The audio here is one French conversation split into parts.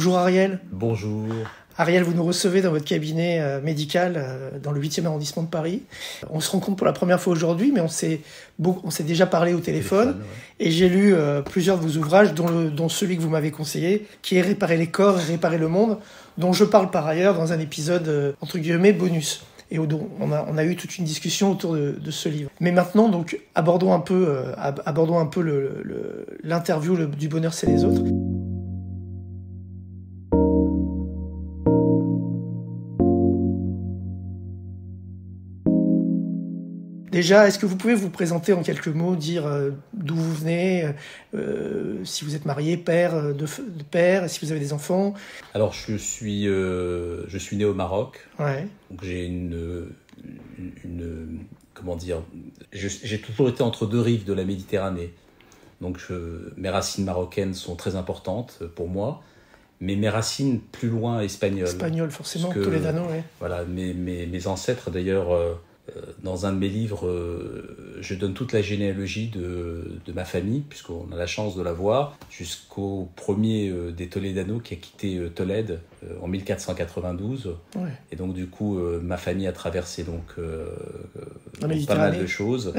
Bonjour Ariel. Bonjour. Ariel, vous nous recevez dans votre cabinet médical dans le 8e arrondissement de Paris. On se rencontre pour la première fois aujourd'hui, mais on s'est déjà parlé au téléphone. Ouais. Et j'ai lu plusieurs de vos ouvrages, dont celui que vous m'avez conseillé, qui est Réparer les corps et réparer le monde, dont je parle par ailleurs dans un épisode, entre guillemets, bonus. Et on a eu toute une discussion autour de ce livre. Mais maintenant, donc, abordons un peu l'interview du bonheur, c'est les autres. Déjà, est-ce que vous pouvez vous présenter en quelques mots, dire d'où vous venez, si vous êtes marié, père, de père, si vous avez des enfants? Alors, je suis né au Maroc. Ouais. Donc j'ai comment dire, j'ai toujours été entre deux rives de la Méditerranée. Donc mes racines marocaines sont très importantes pour moi, mais mes racines plus loin espagnoles. Espagnol, forcément, Toledano, oui. Voilà, mes ancêtres d'ailleurs. Dans un de mes livres, je donne toute la généalogie de ma famille, puisqu'on a la chance de la voir, jusqu'au premier des Toledano qui a quitté Tolède en 1492. Ouais. Et donc du coup, ma famille a traversé pas mal de choses.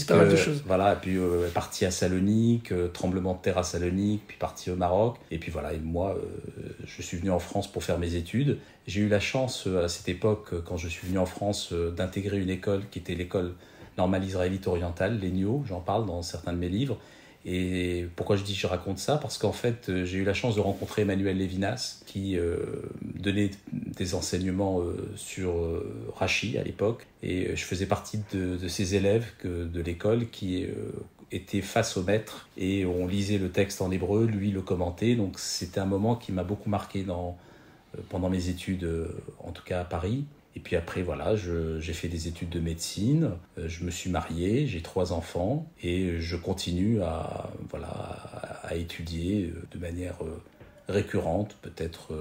Pas mal de choses. Voilà, et puis parti à Salonique, tremblement de terre à Salonique, puis parti au Maroc. Et puis voilà, et moi, je suis venu en France pour faire mes études. J'ai eu la chance, à cette époque, quand je suis venu en France, d'intégrer une école qui était l'école normale israélite orientale, l'ENIO, j'en parle dans certains de mes livres. Et pourquoi je raconte ça? Parce qu'en fait, j'ai eu la chance de rencontrer Emmanuel Lévinas, qui donnait des enseignements sur Rachi à l'époque. Et je faisais partie de ces élèves de l'école qui étaient face au maître. Et on lisait le texte en hébreu, lui le commentait. Donc c'était un moment qui m'a beaucoup marqué pendant mes études, en tout cas à Paris. Et puis après, voilà, j'ai fait des études de médecine, je me suis marié, j'ai 3 enfants et je continue à étudier de manière récurrente, peut-être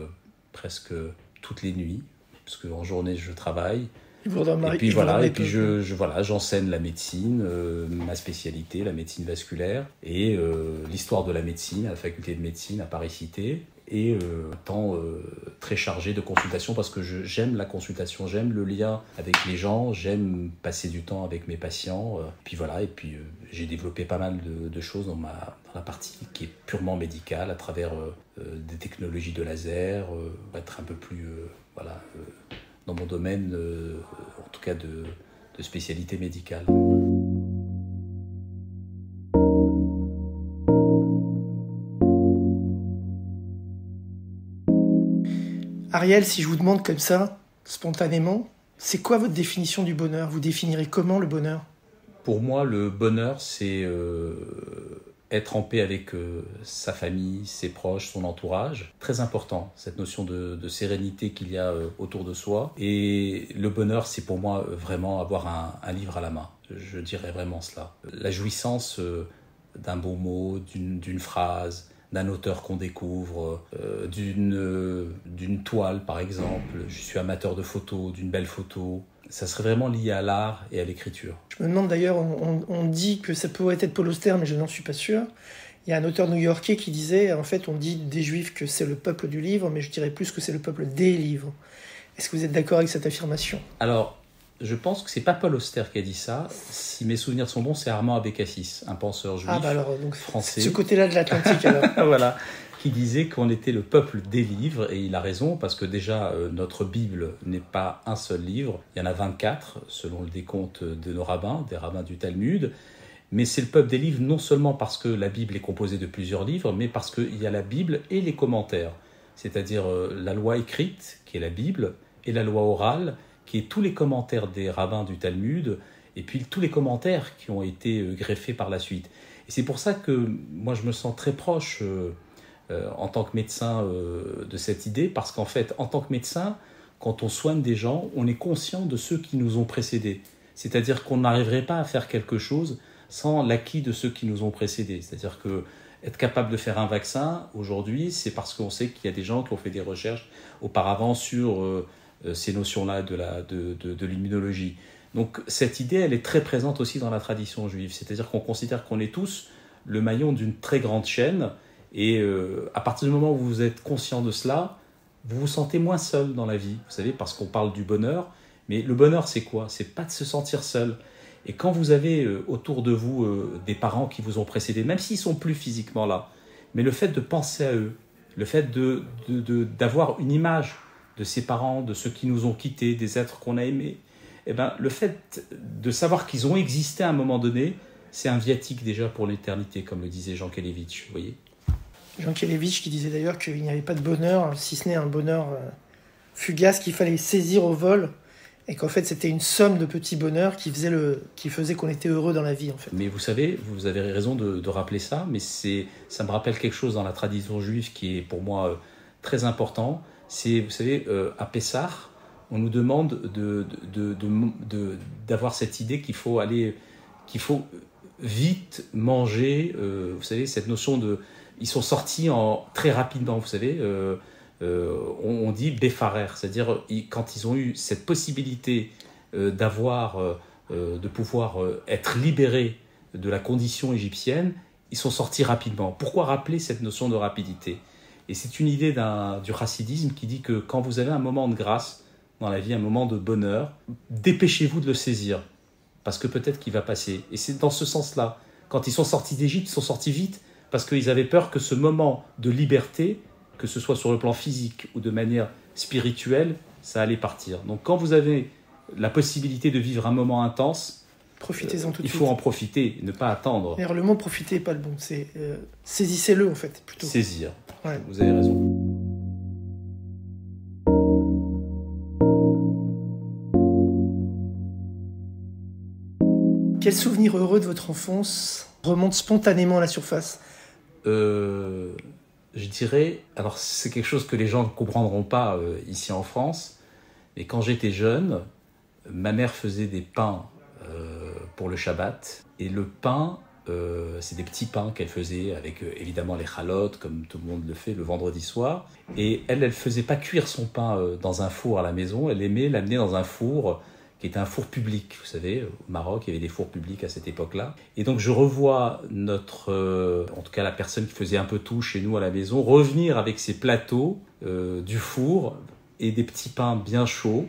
presque toutes les nuits, parce qu'en journée, je travaille. J'enseigne la médecine, ma spécialité, la médecine vasculaire, et l'histoire de la médecine à la faculté de médecine à Paris-Cité. Et temps très chargé de consultation parce que j'aime la consultation, j'aime le lien avec les gens, j'aime passer du temps avec mes patients. Puis j'ai développé pas mal de choses dans la partie qui est purement médicale à travers des technologies de laser, être un peu plus dans mon domaine, en tout cas de spécialité médicale. Ariel, si je vous demande comme ça, spontanément, c'est quoi votre définition du bonheur? Vous définirez comment le bonheur? Pour moi, le bonheur, c'est être en paix avec sa famille, ses proches, son entourage. Très important, cette notion de sérénité qu'il y a autour de soi. Et le bonheur, c'est pour moi vraiment avoir un livre à la main. Je dirais vraiment cela. La jouissance d'un beau mot, d'une phrase, d'un auteur qu'on découvre, d'une toile par exemple. Je suis amateur de photos, d'une belle photo. Ça serait vraiment lié à l'art et à l'écriture. Je me demande d'ailleurs, on dit que ça pourrait être Paul Auster, mais je n'en suis pas sûr. Il y a un auteur new-yorkais qui disait, en fait, on dit des Juifs que c'est le peuple du livre, mais je dirais plus que c'est le peuple des livres. Est-ce que vous êtes d'accord avec cette affirmation? Alors, je pense que c'est pas Paul Auster qui a dit ça. Si mes souvenirs sont bons, c'est Armand Abécassis, un penseur juif français. Ce côté-là de l'Atlantique, alors. Voilà, qui disait qu'on était le peuple des livres, et il a raison, parce que déjà, notre Bible n'est pas un seul livre, il y en a 24, selon le décompte de nos rabbins, des rabbins du Talmud, mais c'est le peuple des livres non seulement parce que la Bible est composée de plusieurs livres, mais parce qu'il y a la Bible et les commentaires, c'est-à-dire la loi écrite, qui est la Bible, et la loi orale, qui est tous les commentaires des rabbins du Talmud, et puis tous les commentaires qui ont été greffés par la suite. Et c'est pour ça que moi je me sens très proche en tant que médecin de cette idée, parce qu'en fait, en tant que médecin, quand on soigne des gens, on est conscient de ceux qui nous ont précédés. C'est-à-dire qu'on n'arriverait pas à faire quelque chose sans l'acquis de ceux qui nous ont précédés. C'est-à-dire que être capable de faire un vaccin, aujourd'hui, c'est parce qu'on sait qu'il y a des gens qui ont fait des recherches auparavant sur ces notions-là de l'immunologie. Donc cette idée, elle est très présente aussi dans la tradition juive. C'est-à-dire qu'on considère qu'on est tous le maillon d'une très grande chaîne, Et à partir du moment où vous êtes conscient de cela, vous vous sentez moins seul dans la vie, vous savez, parce qu'on parle du bonheur. Mais le bonheur, c'est quoi? C'est pas de se sentir seul. Et quand vous avez autour de vous des parents qui vous ont précédé, même s'ils sont plus physiquement là, mais le fait de penser à eux, le fait d'avoir une image de ses parents, de ceux qui nous ont quittés, des êtres qu'on a aimés, eh ben, le fait de savoir qu'ils ont existé à un moment donné, c'est un viatique déjà pour l'éternité, comme le disait Jean Kelevitch, vous voyez. Jean Kelevitch qui disait d'ailleurs qu'il n'y avait pas de bonheur, si ce n'est un bonheur fugace qu'il fallait saisir au vol, et qu'en fait c'était une somme de petits bonheurs qui faisait qu'on était heureux dans la vie en fait. Mais vous savez, vous avez raison de rappeler ça, mais ça me rappelle quelque chose dans la tradition juive qui est pour moi très important. C'est, vous savez, à Pessah, on nous demande d'avoir cette idée qu'il faut vite manger, vous savez, cette notion de... Ils sont sortis très rapidement, vous savez, on dit béfarer, c'est-à-dire quand ils ont eu cette possibilité de pouvoir être libérés de la condition égyptienne, ils sont sortis rapidement. Pourquoi rappeler cette notion de rapidité? Et c'est une idée du chassidisme qui dit que quand vous avez un moment de grâce dans la vie, un moment de bonheur, dépêchez-vous de le saisir, parce que peut-être qu'il va passer. Et c'est dans ce sens-là. Quand ils sont sortis d'Égypte, ils sont sortis vite, parce qu'ils avaient peur que ce moment de liberté, que ce soit sur le plan physique ou de manière spirituelle, ça allait partir. Donc quand vous avez la possibilité de vivre un moment intense, profitez-en tout de suite. Il faut en profiter, ne pas attendre. D'ailleurs, le mot profiter n'est pas le bon, c'est saisissez-le en fait, plutôt. Saisir, ouais. Vous avez raison. Quel souvenir heureux de votre enfance remonte spontanément à la surface? Je dirais, alors c'est quelque chose que les gens ne comprendront pas ici en France, mais quand j'étais jeune, ma mère faisait des pains pour le Shabbat, et le pain, c'est des petits pains qu'elle faisait avec évidemment les chalotes, comme tout le monde le fait le vendredi soir, et elle faisait pas cuire son pain dans un four à la maison, elle aimait l'amener dans un four qui était un four public. Vous savez, au Maroc, il y avait des fours publics à cette époque-là. Et donc, je revois en tout cas la personne qui faisait un peu tout chez nous à la maison, revenir avec ses plateaux du four et des petits pains bien chauds.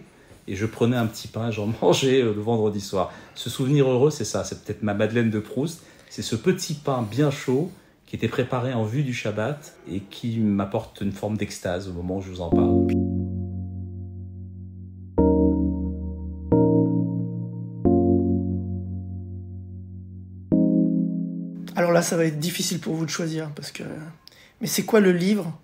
Et je prenais un petit pain, j'en mangeais le vendredi soir. Ce souvenir heureux, c'est ça, c'est peut-être ma Madeleine de Proust. C'est ce petit pain bien chaud qui était préparé en vue du Shabbat et qui m'apporte une forme d'extase au moment où je vous en parle. Alors là, ça va être difficile pour vous de choisir, parce que... Mais c'est quoi le livre,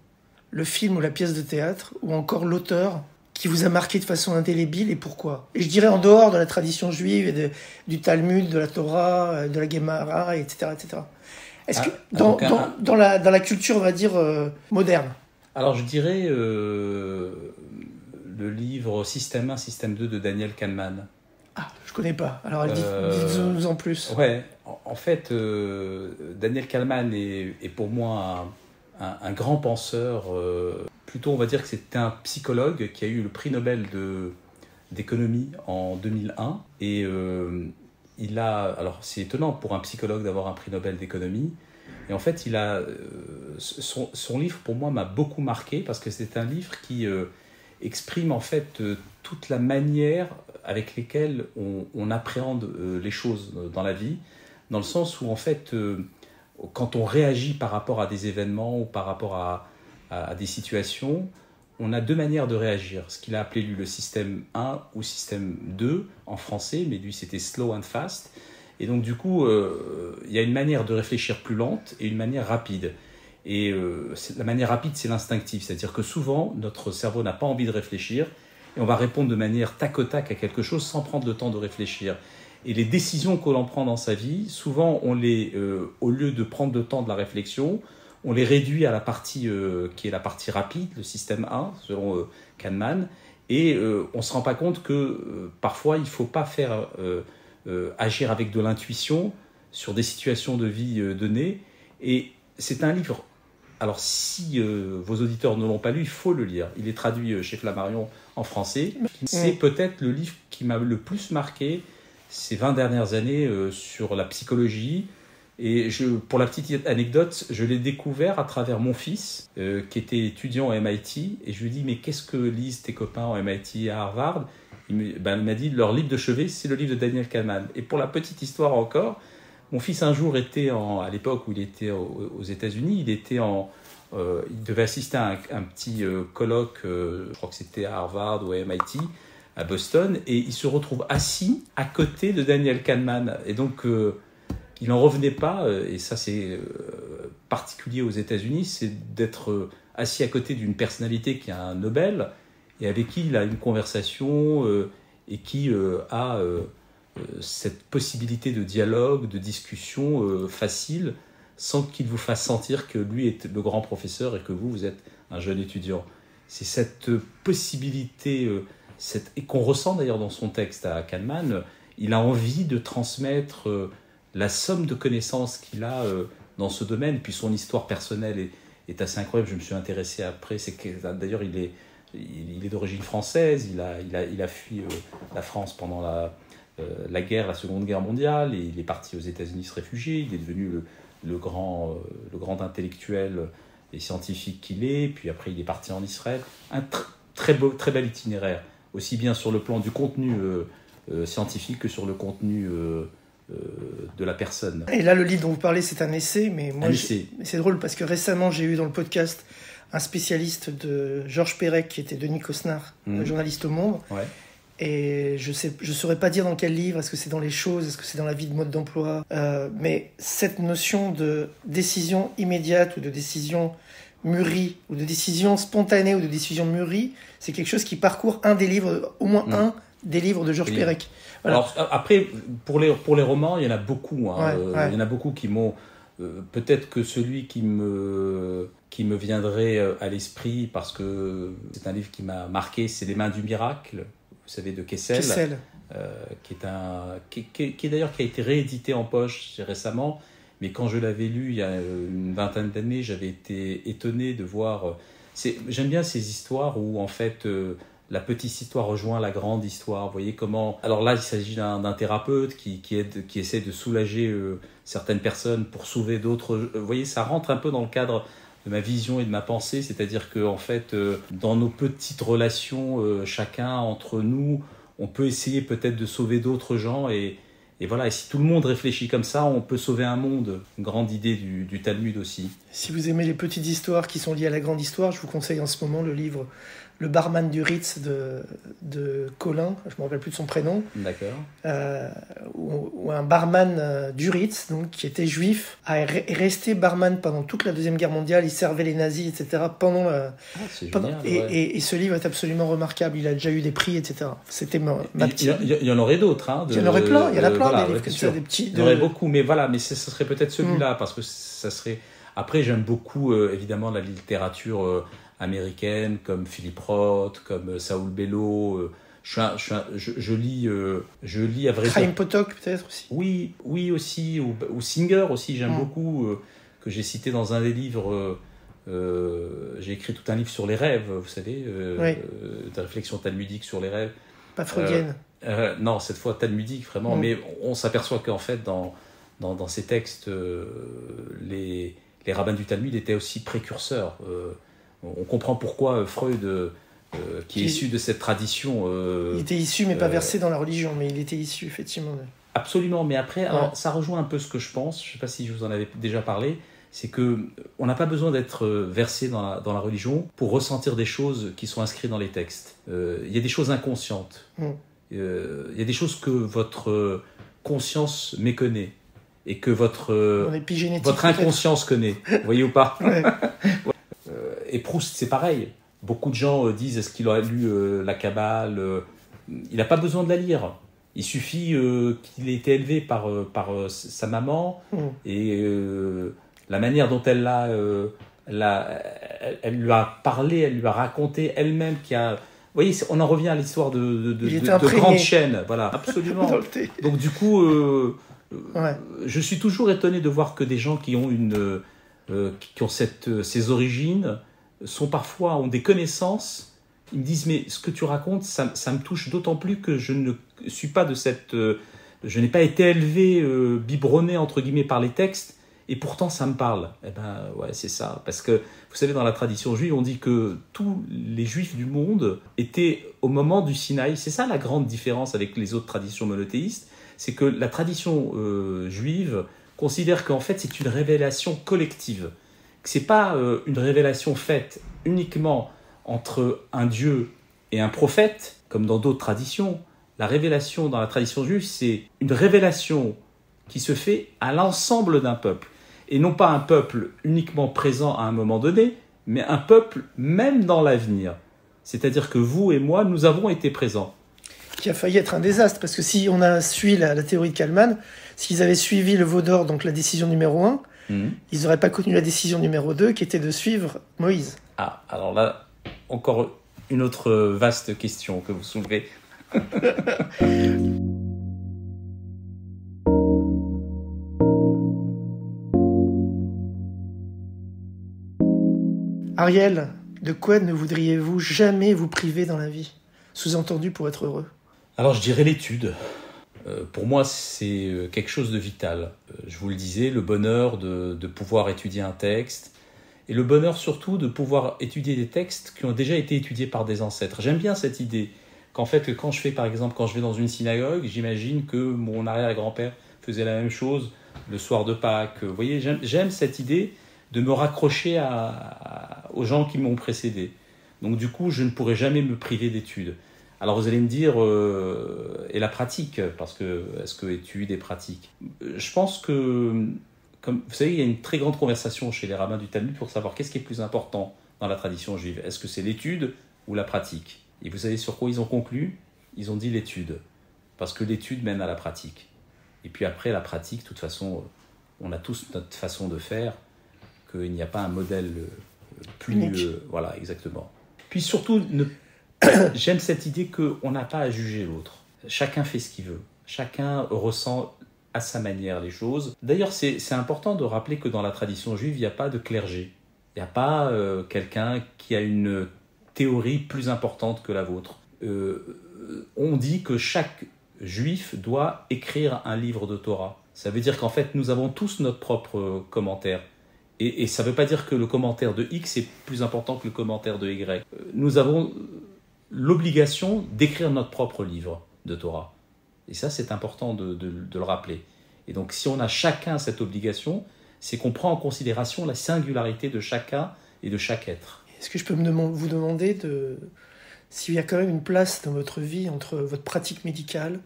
le film ou la pièce de théâtre, ou encore l'auteur qui vous a marqué de façon indélébile et pourquoi? Et je dirais en dehors de la tradition juive et du Talmud, de la Torah, de la Gemara, etc. etc. Est-ce que dans la culture, on va dire, moderne? Alors je dirais le livre Système 1, Système 2 de Daniel Kahneman. Ah, je connais pas. Alors dites-nous en plus. Ouais, en fait, Daniel Kahneman est pour moi un grand penseur. Plutôt, on va dire que c'était un psychologue qui a eu le prix Nobel d'économie en 2001. Et alors c'est étonnant pour un psychologue d'avoir un prix Nobel d'économie. Et en fait, son livre, pour moi, m'a beaucoup marqué parce que c'est un livre qui exprime en fait toute la manière avec lesquelles on appréhende les choses dans la vie, dans le sens où en fait, quand on réagit par rapport à des événements ou par rapport à des situations, on a deux manières de réagir. Ce qu'il a appelé lui le système 1 ou système 2 en français, mais lui c'était slow and fast. Et donc du coup, il y a une manière de réfléchir plus lente et une manière rapide. Et la manière rapide, c'est l'instinctif, c'est-à-dire que souvent, notre cerveau n'a pas envie de réfléchir et on va répondre de manière tac au tac à quelque chose sans prendre le temps de réfléchir. Et les décisions que l'on prend dans sa vie, souvent, au lieu de prendre le temps de la réflexion, on les réduit à la partie qui est la partie rapide, le système 1, selon Kahneman, et on ne se rend pas compte que parfois, il ne faut pas faire agir avec de l'intuition sur des situations de vie données. Et c'est un livre... Alors, si vos auditeurs ne l'ont pas lu, il faut le lire. Il est traduit chez Flammarion en français. C'est peut-être le livre qui m'a le plus marqué ces 20 dernières années sur la psychologie, Et pour la petite anecdote, je l'ai découvert à travers mon fils, qui était étudiant à MIT, et je lui ai dit, mais qu'est-ce que lisent tes copains en MIT et à Harvard? Il m'a dit, leur livre de chevet, c'est le livre de Daniel Kahneman. Et pour la petite histoire encore, mon fils un jour était, à l'époque où il était aux États-Unis, il devait assister à un petit colloque, je crois que c'était à Harvard ou à MIT, à Boston, et il se retrouve assis à côté de Daniel Kahneman. Et donc, il n'en revenait pas, et ça c'est particulier aux États-Unis, c'est d'être assis à côté d'une personnalité qui a un Nobel, et avec qui il a une conversation, et qui a cette possibilité de dialogue, de discussion facile, sans qu'il vous fasse sentir que lui est le grand professeur et que vous êtes un jeune étudiant. C'est cette possibilité, et qu'on ressent d'ailleurs dans son texte à Kahneman. Il a envie de transmettre la somme de connaissances qu'il a dans ce domaine, puis son histoire personnelle est assez incroyable. Je me suis intéressé après, d'ailleurs il est d'origine française, il a fui la France pendant la guerre, la Seconde Guerre mondiale, et il est parti aux États-Unis se réfugier. Il est devenu le grand intellectuel et scientifique qu'il est, puis après il est parti en Israël. Un très bel itinéraire, aussi bien sur le plan du contenu scientifique que sur le contenu de la personne. Et là, le livre dont vous parlez, c'est un essai, mais moi, c'est drôle parce que récemment, j'ai eu dans le podcast un spécialiste de Georges Perec, qui était Denis Cosnard, journaliste au Monde. Ouais. Et je saurais pas dire dans quel livre, est-ce que c'est dans Les Choses, est-ce que c'est dans La vie de mode d'emploi, mais cette notion de décision immédiate ou de décision mûrie, ou de décision spontanée ou de décision mûrie, c'est quelque chose qui parcourt un des livres, au moins un des livres de Georges Perec. Voilà. Alors après, pour les romans, il y en a beaucoup. Hein. Ouais. Il y en a beaucoup qui m'ont... peut-être que celui qui me viendrait à l'esprit, parce que c'est un livre qui m'a marqué, c'est Les Mains du Miracle, vous savez, de Kessel. Qui d'ailleurs qui a été réédité en poche récemment. Mais quand je l'avais lu il y a une vingtaine d'années, j'avais été étonné de voir... J'aime bien ces histoires où, en fait, la petite histoire rejoint la grande histoire. Vous voyez comment... Alors là, il s'agit d'un thérapeute qui essaie de soulager certaines personnes pour sauver d'autres. Vous voyez, ça rentre un peu dans le cadre de ma vision et de ma pensée. C'est-à-dire que, en fait, dans nos petites relations, chacun entre nous, on peut essayer peut-être de sauver d'autres gens et voilà, et si tout le monde réfléchit comme ça, on peut sauver un monde. Une grande idée du Talmud aussi. Si vous aimez les petites histoires qui sont liées à la grande histoire, je vous conseille en ce moment le livre Le barman du Ritz de Colin, je ne me rappelle plus de son prénom. D'accord. Où un barman du Ritz, donc, qui était juif, est resté barman pendant toute la Deuxième Guerre mondiale. Il servait les nazis, etc. C'est génial, et ce livre est absolument remarquable. Il a déjà eu des prix, etc. C'était ma petite... Il y en aurait d'autres. Hein, il y en aurait plein. Il y en a plein voilà, des livres comme ça, des petits... Il y en aurait beaucoup, mais voilà, mais ce serait peut-être celui-là, parce que ça serait... Après, j'aime beaucoup, évidemment, la littérature américaine, comme Philip Roth, comme Saul Bellow. Je lis à vrai dire... Chaim Potok, peut-être aussi. Oui aussi, ou Singer aussi, j'aime beaucoup, que j'ai cité dans un des livres. J'ai écrit tout un livre sur les rêves, vous savez, de réflexion talmudique sur les rêves. Pas freudienne. Non, cette fois talmudique, vraiment. Mais on s'aperçoit qu'en fait, dans ces textes, les rabbins du Talmud étaient aussi précurseurs. On comprend pourquoi Freud, qui est issu de cette tradition... il était issu, mais pas versé dans la religion, mais il était issu, effectivement. Absolument, mais après, alors, ça rejoint un peu ce que je pense, je ne sais pas si je vous en avais déjà parlé, c'est qu'on n'a pas besoin d'être versé dans la religion pour ressentir des choses qui sont inscrites dans les textes. Il y a des choses inconscientes. Il y a des choses que votre conscience méconnaît et que votre inconscience connaît. Vous voyez ou pas? Et Proust, c'est pareil. Beaucoup de gens disent, est-ce qu'il a lu la Kabbale? Il n'a pas besoin de la lire. Il suffit qu'il ait été élevé par sa maman et la manière dont elle lui a parlé, elle lui a raconté elle-même qu'il y a... Vous voyez, on en revient à l'histoire de grandes chaînes. Voilà, absolument. Donc du coup, je suis toujours étonné de voir que des gens qui ont ces origines ont des connaissances. Ils me disent, mais ce que tu racontes, ça me touche d'autant plus que je ne suis pas de Je n'ai pas été élevé, biberonné entre guillemets par les textes, et pourtant ça me parle. Eh ben ouais, c'est ça. Parce que vous savez, dans la tradition juive, on dit que tous les juifs du monde étaient au moment du Sinaï. C'est ça la grande différence avec les autres traditions monothéistes, c'est que la tradition juive considère qu'en fait c'est une révélation collective. Que c'est pas une révélation faite uniquement entre un Dieu et un prophète, comme dans d'autres traditions. La révélation dans la tradition juive, c'est une révélation qui se fait à l'ensemble d'un peuple. Et non pas un peuple uniquement présent à un moment donné, mais un peuple même dans l'avenir. C'est-à-dire que vous et moi, nous avons été présents. Qui a failli être un désastre, parce que si on a suivi la théorie de Kalman, s'ils avaient suivi le veau d'or, donc la décision numéro 1, ils n'auraient pas connu la décision numéro 2, qui était de suivre Moïse. Ah, alors là, encore une autre vaste question que vous soulevez. Ariel, de quoi ne voudriez-vous jamais vous priver dans la vie? Sous-entendu pour être heureux. Alors je dirais l'étude. Pour moi, c'est quelque chose de vital. Je vous le disais, le bonheur de pouvoir étudier un texte, et le bonheur surtout de pouvoir étudier des textes qui ont déjà été étudiés par des ancêtres. J'aime bien cette idée qu'en fait, quand je vais dans une synagogue, j'imagine que mon arrière-grand-père faisait la même chose le soir de Pâques. Vous voyez, j'aime cette idée de me raccrocher aux gens qui m'ont précédé. Donc du coup, je ne pourrai jamais me priver d'études. Alors vous allez me dire, et la pratique, parce que est-ce que études et pratique? Je pense que, comme vous savez, il y a une très grande conversation chez les rabbins du Talmud pour savoir qu'est-ce qui est plus important dans la tradition juive. Est-ce que c'est l'étude ou la pratique? Et vous savez sur quoi ils ont conclu? Ils ont dit l'étude, parce que l'étude mène à la pratique. Et puis après, la pratique, de toute façon, on a tous notre façon de faire, qu'il n'y a pas un modèle plus... voilà, exactement. Puis surtout, j'aime cette idée qu'on n'a pas à juger l'autre. Chacun fait ce qu'il veut. Chacun ressent à sa manière les choses. D'ailleurs, c'est important de rappeler que dans la tradition juive, il n'y a pas de clergé. Il n'y a pas quelqu'un qui a une théorie plus importante que la vôtre. On dit que chaque juif doit écrire un livre de Torah. Ça veut dire qu'en fait, nous avons tous notre propre commentaire. Et ça ne veut pas dire que le commentaire de X est plus important que le commentaire de Y. Nous avons l'obligation d'écrire notre propre livre de Torah. Et ça, c'est important de le rappeler. Et donc, si on a chacun cette obligation, c'est qu'on prend en considération la singularité de chacun et de chaque être. Est-ce que je peux vous demander s'il y a quand même une place dans votre vie entre votre pratique médicale,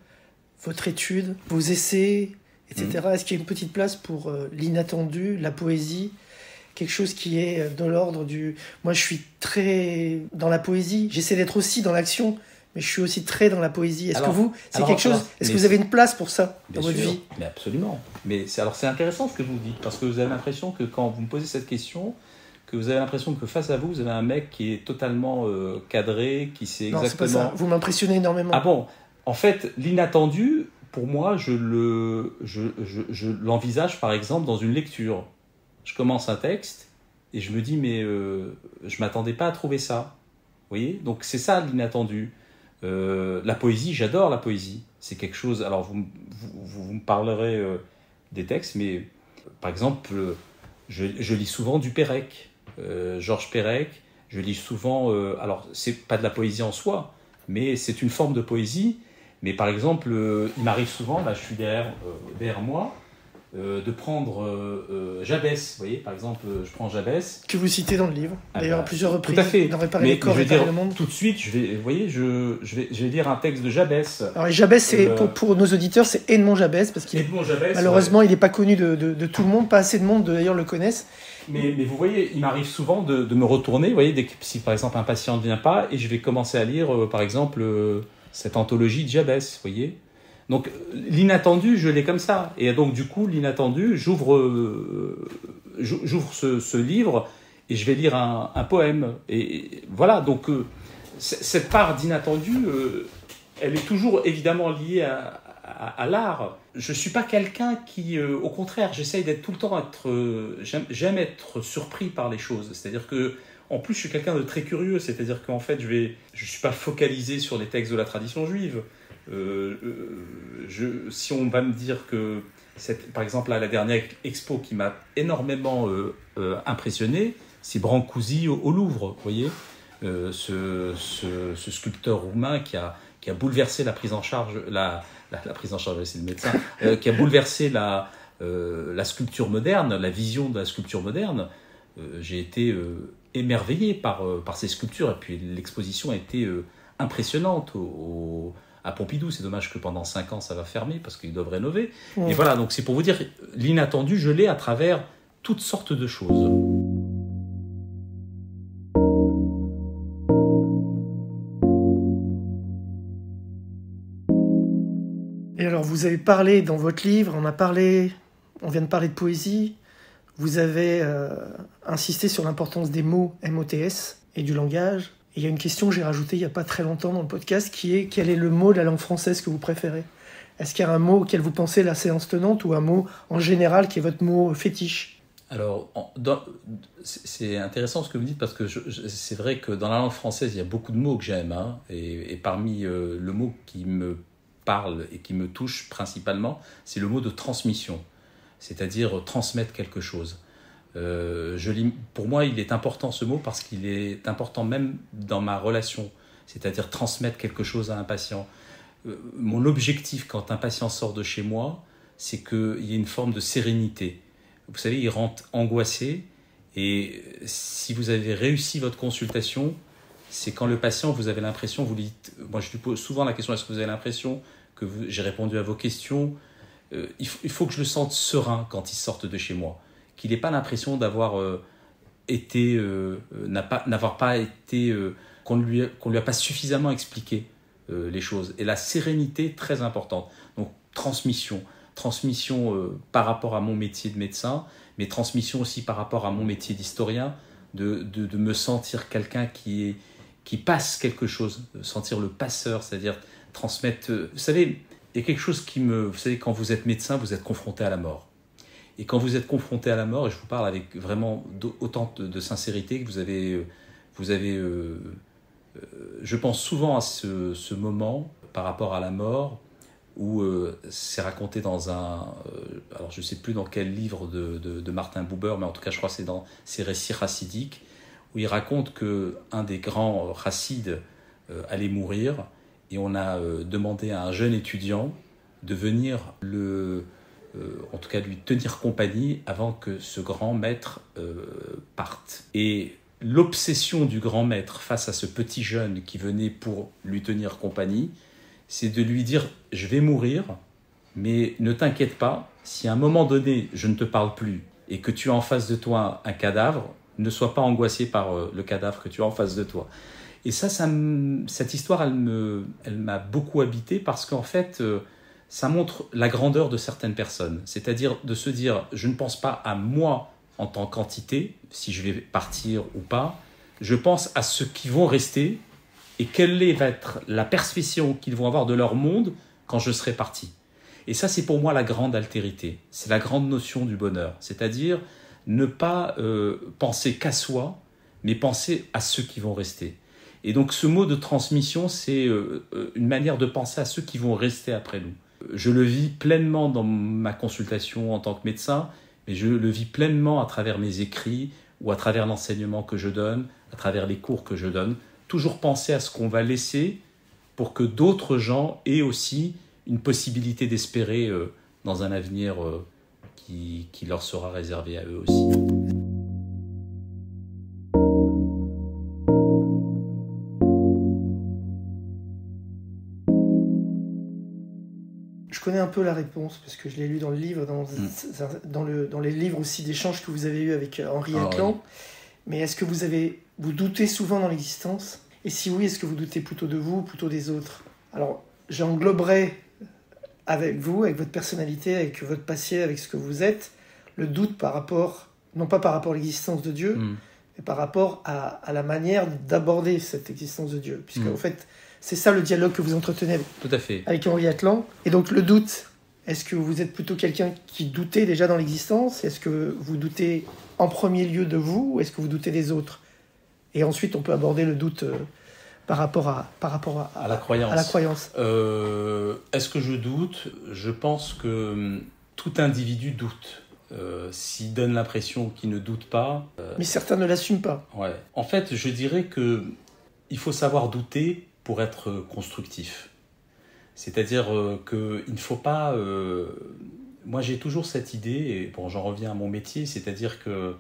votre étude, vos essais, etc. Est-ce qu'il y a une petite place pour l'inattendu, la poésie, quelque chose qui est de l'ordre du... Moi, je suis très dans la poésie. J'essaie d'être aussi dans l'action, mais je suis aussi très dans la poésie. Est-ce que vous, c'est quelque chose... Est-ce que vous avez une place pour ça dans votre vie? Mais absolument. Mais c'est intéressant ce que vous dites, parce que vous avez l'impression que quand vous me posez cette question, que vous avez l'impression que face à vous, vous avez un mec qui est totalement cadré, qui sait exactement... Non, c'est pas ça. Vous m'impressionnez énormément. Ah bon? En fait, l'inattendu, pour moi, je l'envisage par exemple dans une lecture. Je commence un texte et je me dis, mais je ne m'attendais pas à trouver ça. Vous voyez? Donc c'est ça l'inattendu. La poésie, j'adore la poésie. C'est quelque chose... Alors vous me parlerez des textes, mais par exemple, je lis souvent du Pérec, Georges Perec. Je lis souvent... alors c'est pas de la poésie en soi, mais c'est une forme de poésie. Mais par exemple, il m'arrive souvent, là je suis derrière moi, de prendre Jabès. Vous voyez, par exemple, je prends Jabès. Que vous citez dans le livre, d'ailleurs à plusieurs reprises. Tout à fait. Dans Réparer les corps, Réparer le monde. Tout de suite, je vais lire un texte de Jabès. Alors Jabès, c'est, pour nos auditeurs, c'est Edmond Jabès, parce qu'il malheureusement, il n'est pas connu de tout le monde, pas assez de monde d'ailleurs le connaissent. Mais vous voyez, il m'arrive souvent de me retourner, vous voyez, si par exemple un patient ne vient pas, et je vais commencer à lire, par exemple, cette anthologie de Jabès, vous voyez. Donc l'inattendu, je l'ai comme ça. Et donc du coup, l'inattendu, j'ouvre ce livre et je vais lire un poème. Et voilà, donc cette part d'inattendu, elle est toujours évidemment liée à l'art. Je ne suis pas quelqu'un qui, au contraire, j'essaye d'être tout le temps j'aime être surpris par les choses. C'est-à-dire que, en plus, je suis quelqu'un de très curieux. C'est-à-dire qu'en fait, je suis pas focalisé sur les textes de la tradition juive. Si on va me dire que, par exemple, à la dernière expo qui m'a énormément impressionné, c'est Brancusi au Louvre, vous voyez, ce sculpteur roumain qui a bouleversé la prise en charge, la prise en charge, c'est le médecin, qui a bouleversé la sculpture moderne, la vision de la sculpture moderne. J'ai été émerveillé par ces sculptures, et puis l'exposition a été impressionnante à Pompidou. C'est dommage que pendant 5 ans ça va fermer parce qu'ils doivent rénover. Et voilà, donc c'est pour vous dire, l'inattendu, je l'ai à travers toutes sortes de choses. Et alors, vous avez parlé dans votre livre, on vient de parler de poésie, vous avez insisté sur l'importance des mots MOTS et du langage. Et il y a une question que j'ai rajoutée il n'y a pas très longtemps dans le podcast qui est: quel est le mot de la langue française que vous préférez ? Est-ce qu'il y a un mot auquel vous pensez la séance tenante ou un mot en général qui est votre mot fétiche ? Alors, c'est intéressant ce que vous dites parce que c'est vrai que dans la langue française, il y a beaucoup de mots que j'aime. Hein, et parmi le mot qui me parle et qui me touche principalement, c'est le mot de transmission, c'est-à-dire transmettre quelque chose. Pour moi, il est important ce mot parce qu'il est important même dans ma relation, c'est-à-dire transmettre quelque chose à un patient. Mon objectif quand un patient sort de chez moi, c'est qu'il y ait une forme de sérénité. Vous savez, il rentre angoissé et si vous avez réussi votre consultation, c'est quand le patient, vous avez l'impression, vous lui dites, moi je lui pose souvent la question, est-ce que vous avez l'impression que j'ai répondu à vos questions ? Il faut que je le sente serein quand il sorte de chez moi, qu'il n'ait pas l'impression d'avoir qu'on lui a pas suffisamment expliqué les choses. Et la sérénité, très importante. Donc transmission par rapport à mon métier de médecin, mais transmission aussi par rapport à mon métier d'historien, de me sentir quelqu'un qui passe quelque chose, sentir le passeur, c'est-à-dire transmettre. Vous savez, il y a quelque chose vous savez, quand vous êtes médecin, vous êtes confronté à la mort. Et quand vous êtes confronté à la mort, et je vous parle avec vraiment autant de sincérité que vous avez je pense souvent à ce moment par rapport à la mort, où c'est raconté dans alors je ne sais plus dans quel livre de Martin Buber, mais en tout cas je crois que c'est dans ses récits chassidiques, où il raconte qu'un des grands chassides allait mourir, et on a demandé à un jeune étudiant de venir en tout cas lui tenir compagnie avant que ce grand maître parte. Et l'obsession du grand maître face à ce petit jeune qui venait pour lui tenir compagnie, c'est de lui dire « je vais mourir, mais ne t'inquiète pas, si à un moment donné je ne te parle plus et que tu as en face de toi un cadavre, ne sois pas angoissé par le cadavre que tu as en face de toi ». Et cette histoire, elle m'a beaucoup habité parce qu'en fait, ça montre la grandeur de certaines personnes. C'est-à-dire de se dire, je ne pense pas à moi en tant qu'entité, si je vais partir ou pas, je pense à ceux qui vont rester et quelle va être la perception qu'ils vont avoir de leur monde quand je serai parti. Et ça, c'est pour moi la grande altérité. C'est la grande notion du bonheur. C'est-à-dire ne pas penser qu'à soi, mais penser à ceux qui vont rester. Et donc ce mot de transmission, c'est une manière de penser à ceux qui vont rester après nous. Je le vis pleinement dans ma consultation en tant que médecin, mais je le vis pleinement à travers mes écrits ou à travers l'enseignement que je donne, à travers les cours que je donne. Toujours penser à ce qu'on va laisser pour que d'autres gens aient aussi une possibilité d'espérer dans un avenir qui leur sera réservé à eux aussi. Je connais un peu la réponse parce que je l'ai lu dans le livre, dans les livres aussi d'échanges que vous avez eus avec Henri Atlan. Oui. Mais est-ce que vous doutez souvent dans l'existence ? Et si oui, est-ce que vous doutez plutôt de vous ou plutôt des autres ? Alors, j'engloberai avec vous, avec votre personnalité, avec votre passé, avec ce que vous êtes, le doute par rapport, non pas par rapport à l'existence de Dieu, mais par rapport à la manière d'aborder cette existence de Dieu. Puisque, en fait, c'est ça le dialogue que vous entretenez Tout à fait. Avec Henri Atlan. Et donc, le doute, est-ce que vous êtes plutôt quelqu'un qui doutait déjà dans l'existence ? Est-ce que vous doutez en premier lieu de vous ou est-ce que vous doutez des autres ? Et ensuite, on peut aborder le doute par rapport à À la croyance. À la croyance. Est-ce que je doute? Je pense que tout individu doute. S'il donne l'impression qu'il ne doute pas... Mais certains ne l'assument pas. Ouais. En fait, je dirais que il faut savoir douter pour être constructif. C'est-à-dire qu'il ne faut pas... Moi, j'ai toujours cette idée, et bon, j'en reviens à mon métier, c'est-à-dire que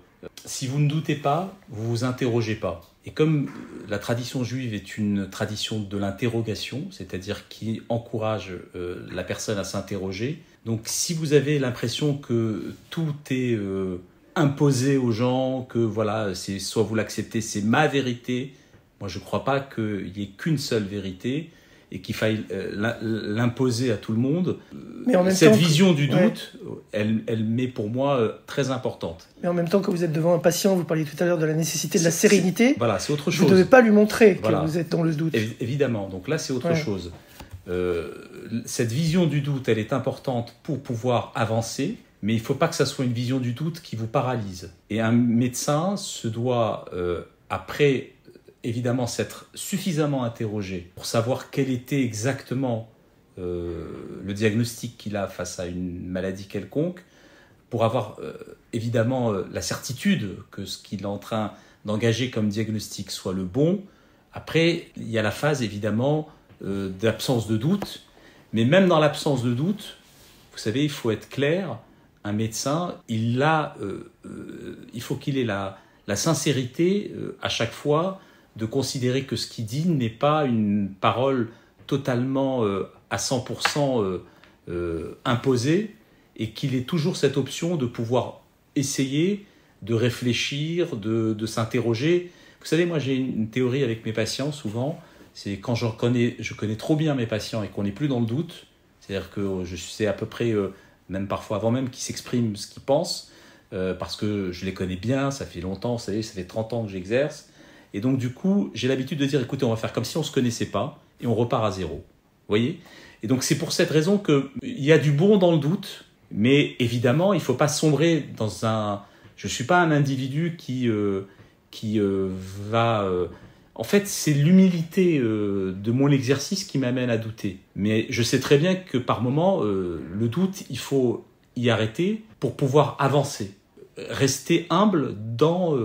si vous ne doutez pas, vous ne vous interrogez pas. Et comme la tradition juive est une tradition de l'interrogation, c'est-à-dire qui encourage la personne à s'interroger, donc si vous avez l'impression que tout est imposé aux gens, que voilà, c'est soit vous l'acceptez, c'est ma vérité, moi je ne crois pas qu'il n'y ait qu'une seule vérité, et qu'il faille l'imposer à tout le monde. Mais en même cette temps, vision du doute, elle m'est pour moi très importante. Mais en même temps, quand vous êtes devant un patient, vous parliez tout à l'heure de la nécessité de la sérénité. Voilà, c'est autre chose. Vous ne devez pas lui montrer voilà. que vous êtes dans le doute. Évidemment, donc là c'est autre chose. Cette vision du doute, elle est importante pour pouvoir avancer, mais il ne faut pas que ça soit une vision du doute qui vous paralyse. Et un médecin se doit, après... évidemment s'être suffisamment interrogé pour savoir quel était exactement le diagnostic qu'il a face à une maladie quelconque, pour avoir évidemment la certitude que ce qu'il est en train d'engager comme diagnostic soit le bon. Après, il y a la phase évidemment d'absence de doute, mais même dans l'absence de doute, vous savez, il faut être clair, un médecin, il faut qu'il ait la sincérité à chaque fois de considérer que ce qu'il dit n'est pas une parole totalement à 100% imposée, et qu'il ait toujours cette option de pouvoir essayer, de réfléchir, de s'interroger. Vous savez, moi j'ai une théorie avec mes patients souvent, c'est quand je connais trop bien mes patients et qu'on n'est plus dans le doute, c'est-à-dire que je sais à peu près, même parfois avant même qu'ils s'expriment ce qu'ils pensent, parce que je les connais bien, ça fait longtemps, vous savez, ça fait 30 ans que j'exerce. Et donc, du coup, j'ai l'habitude de dire, écoutez, on va faire comme si on ne se connaissait pas et on repart à zéro. Vous voyez ? Et donc, c'est pour cette raison qu'il y a du bon dans le doute, mais évidemment, il ne faut pas sombrer dans un... Je ne suis pas un individu qui va... En fait, c'est l'humilité de mon exercice qui m'amène à douter. Mais je sais très bien que par moment, le doute, il faut y arrêter pour pouvoir avancer. Rester humble dans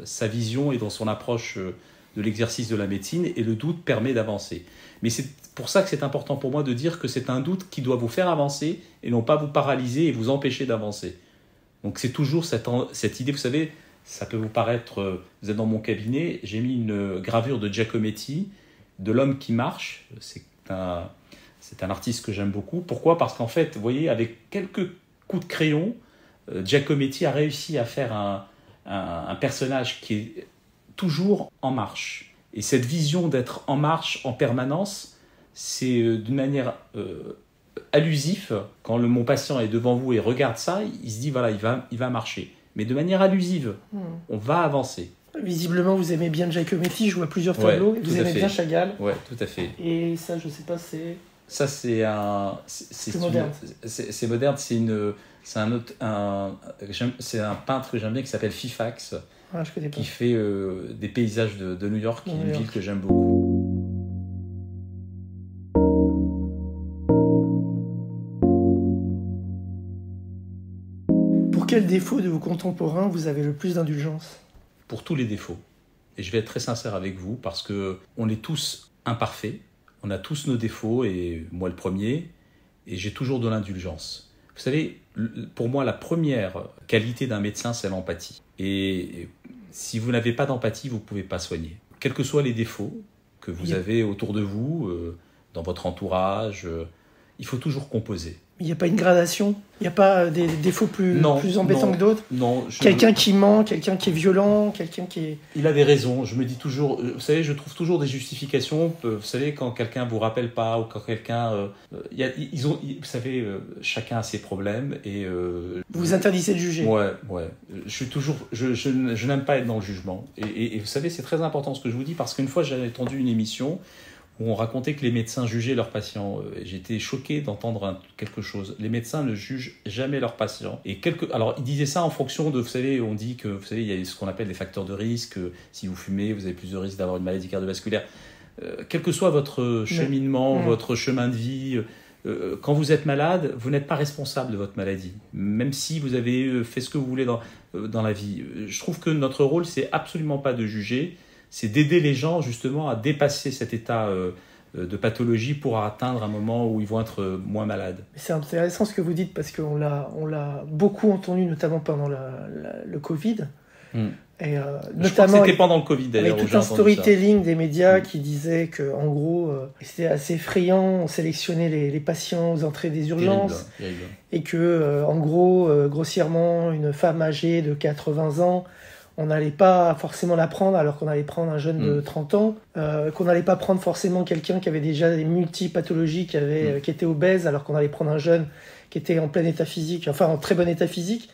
sa vision et dans son approche de l'exercice de la médecine, et le doute permet d'avancer. Mais c'est pour ça que c'est important pour moi de dire que c'est un doute qui doit vous faire avancer et non pas vous paralyser et vous empêcher d'avancer. Donc c'est toujours cette idée, vous savez, ça peut vous paraître, vous êtes dans mon cabinet, j'ai mis une gravure de Giacometti, de l'homme qui marche, c'est un artiste que j'aime beaucoup. Pourquoi ? Parce qu'en fait, vous voyez, avec quelques coups de crayon, Giacometti a réussi à faire un personnage qui est toujours en marche. Et cette vision d'être en marche en permanence, c'est d'une manière allusive. Quand mon patient est devant vous et regarde ça, il se dit voilà, il va marcher. Mais de manière allusive, on va avancer. Visiblement, vous aimez bien Giacometti, je vois plusieurs tableaux. Et vous aimez bien Chagall. Oui, tout à fait. Et ça, je ne sais pas, c'est... Ça, c'est moderne. C'est moderne, c'est un peintre que j'aime bien qui s'appelle Fifax, je connais pas. qui fait des paysages de New York, qui est une ville que j'aime beaucoup. Pour quel défaut de vos contemporains vous avez le plus d'indulgence ? Pour tous les défauts. Et je vais être très sincère avec vous, parce qu'on est tous imparfaits, on a tous nos défauts, et moi le premier, et j'ai toujours de l'indulgence. Vous savez, pour moi, la première qualité d'un médecin, c'est l'empathie. Et si vous n'avez pas d'empathie, vous ne pouvez pas soigner. Quels que soient les défauts que vous avez autour de vous, dans votre entourage, il faut toujours composer. Il n'y a pas une gradation ? Il n'y a pas des défauts plus embêtants que d'autres ? Non. Quelqu'un qui ment, quelqu'un qui est violent, quelqu'un qui est... Il a des raisons. Je me dis toujours... Vous savez, je trouve toujours des justifications. Vous savez, quand quelqu'un ne vous rappelle pas, ou quand quelqu'un... vous savez, chacun a ses problèmes. Et, vous vous interdisez de juger. Ouais. Je n'aime pas être dans le jugement. Et vous savez, c'est très important ce que je vous dis, parce qu'une fois, j'avais entendu une émission où on racontait que les médecins jugeaient leurs patients. J'étais choqué d'entendre quelque chose. Les médecins ne jugent jamais leurs patients. Alors, ils disaient ça en fonction de, vous savez, on dit que, vous savez, il y a ce qu'on appelle les facteurs de risque. Si vous fumez, vous avez plus de risque d'avoir une maladie cardiovasculaire. Quel que soit votre cheminement, votre chemin de vie, quand vous êtes malade, vous n'êtes pas responsable de votre maladie, même si vous avez fait ce que vous voulez dans la vie. Je trouve que notre rôle, c'est absolument pas de juger, c'est d'aider les gens justement à dépasser cet état de pathologie pour atteindre un moment où ils vont être moins malades. C'est intéressant ce que vous dites parce qu'on l'a beaucoup entendu, notamment pendant le Covid. Et notamment c'était pendant le Covid d'ailleurs. Avec tout un storytelling des médias qui disait que, en gros, c'était assez effrayant. On sélectionnait les patients aux entrées des urgences. Terrible. Et que, en gros, grossièrement, une femme âgée de 80 ans, on n'allait pas forcément la prendre alors qu'on allait prendre un jeune de 30 ans, qu'on n'allait pas prendre forcément quelqu'un qui avait déjà des multipathologies, qui était obèse, alors qu'on allait prendre un jeune qui était en plein état physique, enfin en très bon état physique.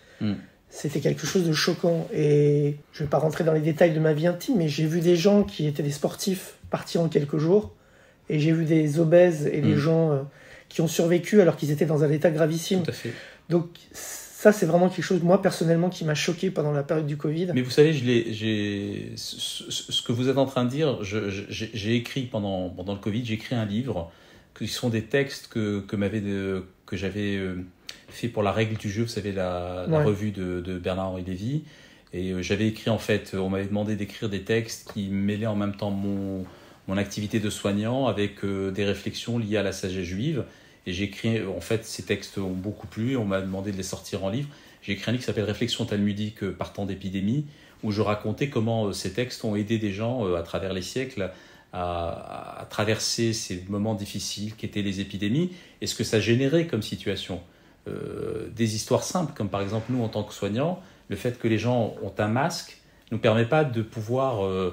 C'était quelque chose de choquant. Et je ne vais pas rentrer dans les détails de ma vie intime, mais j'ai vu des gens qui étaient des sportifs partir en quelques jours, et j'ai vu des obèses et des gens qui ont survécu alors qu'ils étaient dans un état gravissime. Tout à fait. Donc ça, c'est vraiment quelque chose, moi, personnellement, qui m'a choqué pendant la période du Covid. Mais vous savez, ce que vous êtes en train de dire, j'ai écrit pendant le Covid, j'ai écrit un livre, qui sont des textes que j'avais fait pour La Règle du jeu, vous savez, la revue de Bernard-Henri Lévy. Et j'avais écrit, en fait, on m'avait demandé d'écrire des textes qui mêlaient en même temps mon activité de soignant avec des réflexions liées à la sagesse juive. Et j'ai écrit, en fait, ces textes ont beaucoup plu, on m'a demandé de les sortir en livre. J'ai écrit un livre qui s'appelle Réflexions talmudiques par temps d'épidémie, où je racontais comment ces textes ont aidé des gens à travers les siècles à traverser ces moments difficiles qu'étaient les épidémies, et ce que ça générait comme situation. Des histoires simples, comme par exemple nous en tant que soignants, le fait que les gens ont un masque ne nous permet pas de pouvoir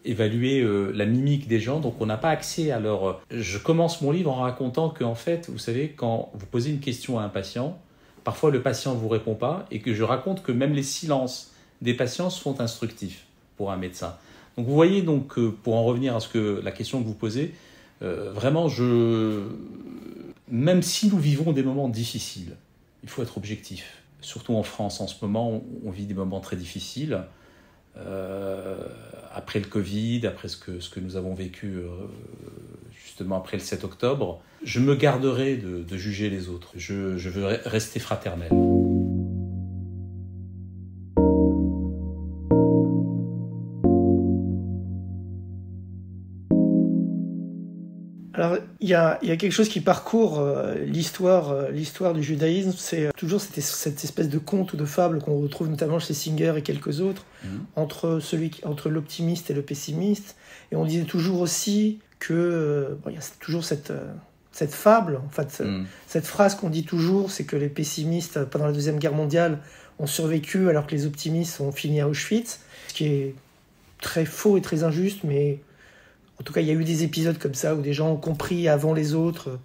évaluer la mimique des gens, donc on n'a pas accès à leur... Je commence mon livre en racontant qu'en fait, vous savez, quand vous posez une question à un patient, parfois le patient ne vous répond pas, et que je raconte que même les silences des patients sont instructifs pour un médecin. Donc vous voyez, donc, pour en revenir à la question que vous posez, vraiment, même si nous vivons des moments difficiles, il faut être objectif. Surtout en France, en ce moment, on vit des moments très difficiles. Après le Covid, après ce que nous avons vécu justement après le 7 octobre, je me garderai de juger les autres. Je veux rester fraternel. Alors, il y a quelque chose qui parcourt l'histoire du judaïsme, c'est toujours cette espèce de conte ou de fable qu'on retrouve notamment chez Singer et quelques autres, entre l'optimiste et le pessimiste. Et on disait toujours aussi que il y a toujours cette fable, en fait, cette phrase qu'on dit toujours, c'est que les pessimistes, pendant la Deuxième Guerre mondiale, ont survécu alors que les optimistes ont fini à Auschwitz, ce qui est très faux et très injuste, mais... En tout cas, il y a eu des épisodes comme ça où des gens ont compris avant les autres.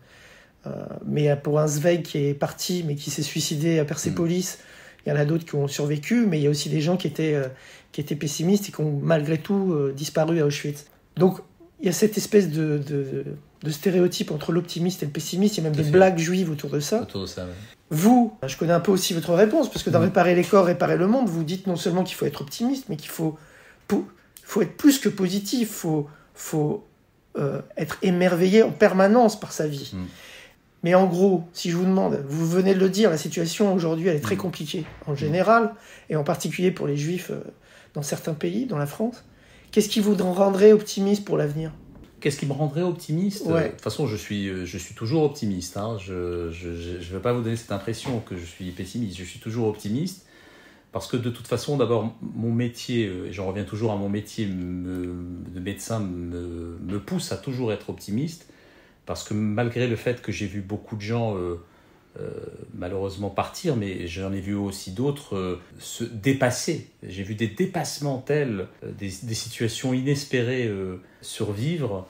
Mais pour un Zweig qui est parti, mais qui s'est suicidé à Persépolis, il y en a d'autres qui ont survécu. Mais il y a aussi des gens qui étaient pessimistes et qui ont malgré tout disparu à Auschwitz. Donc, il y a cette espèce de stéréotype entre l'optimiste et le pessimiste. Il y a même des blagues juives autour de ça. Ouais. Vous, je connais un peu aussi votre réponse, parce que dans Réparer les corps, réparer le monde, vous dites non seulement qu'il faut être optimiste, mais qu'il faut être plus que positif. Faut être émerveillé en permanence par sa vie. Mais en gros, si je vous demande, vous venez de le dire, la situation aujourd'hui, elle est très compliquée en général, et en particulier pour les Juifs dans certains pays, dans la France. Qu'est-ce qui vous rendrait optimiste pour l'avenir ? Qu'est-ce qui me rendrait optimiste ? De toute façon, je suis toujours optimiste. Hein. Je ne veux pas vous donner cette impression que je suis pessimiste. Je suis toujours optimiste. Parce que de toute façon, d'abord, mon métier, et j'en reviens toujours à mon métier de médecin, me pousse à toujours être optimiste. Parce que malgré le fait que j'ai vu beaucoup de gens malheureusement partir, mais j'en ai vu aussi d'autres se dépasser. J'ai vu des dépassements tels, des situations inespérées survivre,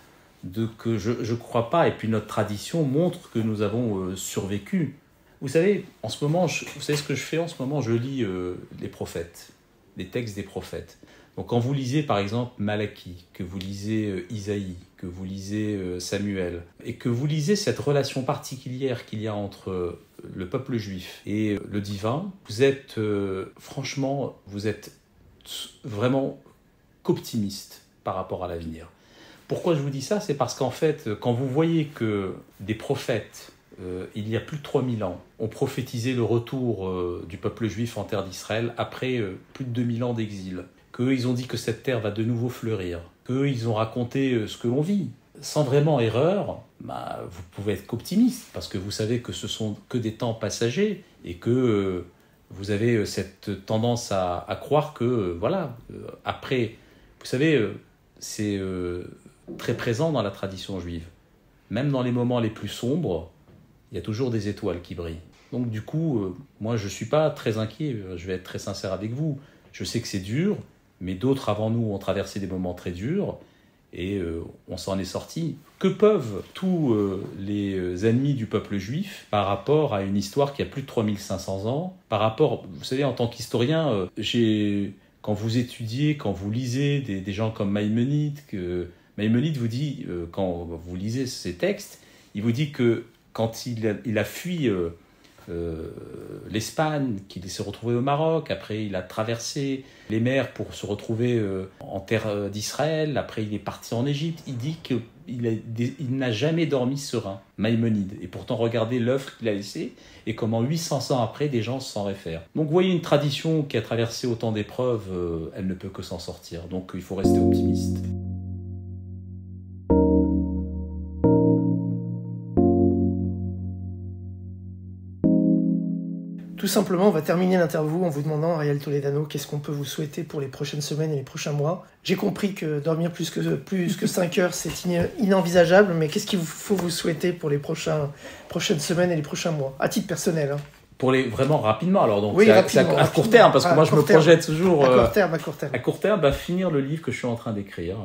que je ne crois pas. Et puis notre tradition montre que nous avons survécu. Vous savez, en ce moment, vous savez ce que je fais en ce moment ? Je lis les prophètes, les textes des prophètes. Donc quand vous lisez par exemple Malachie, que vous lisez Isaïe, que vous lisez Samuel, et que vous lisez cette relation particulière qu'il y a entre le peuple juif et le divin, vous êtes franchement, vous êtes vraiment qu'optimiste par rapport à l'avenir. Pourquoi je vous dis ça? C'est parce qu'en fait, quand vous voyez que des prophètes, il y a plus de 3000 ans, ont prophétisé le retour du peuple juif en terre d'Israël après plus de 2000 ans d'exil, qu'eux, ils ont dit que cette terre va de nouveau fleurir, qu'eux, ils ont raconté ce que l'on vit, sans vraiment erreur, vous pouvez être qu'optimiste, parce que vous savez que ce sont que des temps passagers, et que vous avez cette tendance à croire que, après, vous savez, c'est très présent dans la tradition juive. Même dans les moments les plus sombres, il y a toujours des étoiles qui brillent. Donc du coup, moi je ne suis pas très inquiet, je vais être très sincère avec vous. Je sais que c'est dur, mais d'autres avant nous ont traversé des moments très durs, et on s'en est sortis. Que peuvent tous les ennemis du peuple juif par rapport à une histoire qui a plus de 3500 ans, par rapport, vous savez, en tant qu'historien, quand vous étudiez, quand vous lisez des gens comme Maïmonide, Maïmonide vous dit, quand vous lisez ces textes, il vous dit que quand il a fui l'Espagne, qu'il s'est retrouvé au Maroc, après il a traversé les mers pour se retrouver en terre d'Israël, après il est parti en Égypte, il dit qu'il n'a jamais dormi serein, Maïmonide. Et pourtant, regardez l'œuvre qu'il a laissée et comment 800 ans après, des gens s'en réfèrent. Donc vous voyez, une tradition qui a traversé autant d'épreuves, elle ne peut que s'en sortir. Donc il faut rester optimiste. Tout simplement, on va terminer l'interview en vous demandant, Ariel Toledano, qu'est-ce qu'on peut vous souhaiter pour les prochaines semaines et les prochains mois. J'ai compris que dormir plus que 5 heures, c'est inenvisageable, mais qu'est-ce qu'il faut vous souhaiter pour les prochaines semaines et les prochains mois, à titre personnel, hein. Pour vraiment rapidement, alors donc oui, c'est à court terme, parce que moi je me projette toujours à court terme, finir le livre que je suis en train d'écrire.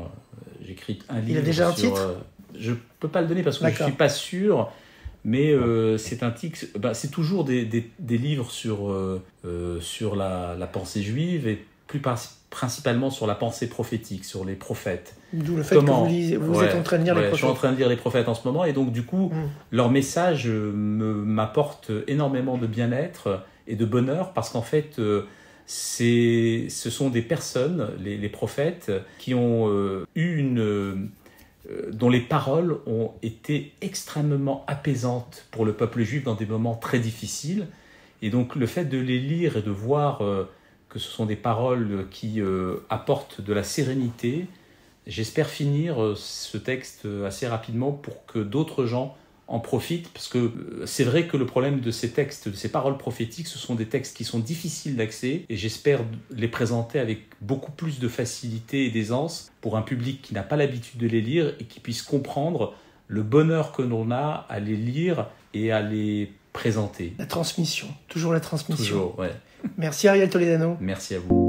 J'écris un livre. Il a déjà un titre je peux pas le donner parce que je suis pas sûr. Mais c'est un titre, c'est toujours des livres sur la pensée juive et plus principalement sur la pensée prophétique, sur les prophètes. D'où le fait que vous êtes en train de lire les prophètes. Je suis en train de lire les prophètes en ce moment, et donc du coup, leur message m'apporte énormément de bien-être et de bonheur, parce qu'en fait, ce sont des personnes, les prophètes, qui ont dont les paroles ont été extrêmement apaisantes pour le peuple juif dans des moments très difficiles. Et donc le fait de les lire et de voir que ce sont des paroles qui apportent de la sérénité, j'espère finir ce texte assez rapidement pour que d'autres gens en profitent, parce que c'est vrai que le problème de ces textes, de ces paroles prophétiques, ce sont des textes qui sont difficiles d'accès, et j'espère les présenter avec beaucoup plus de facilité et d'aisance pour un public qui n'a pas l'habitude de les lire et qui puisse comprendre le bonheur que l'on a à les lire et à les présenter. La transmission, toujours la transmission. Toujours, ouais. Merci Ariel Toledano. Merci à vous.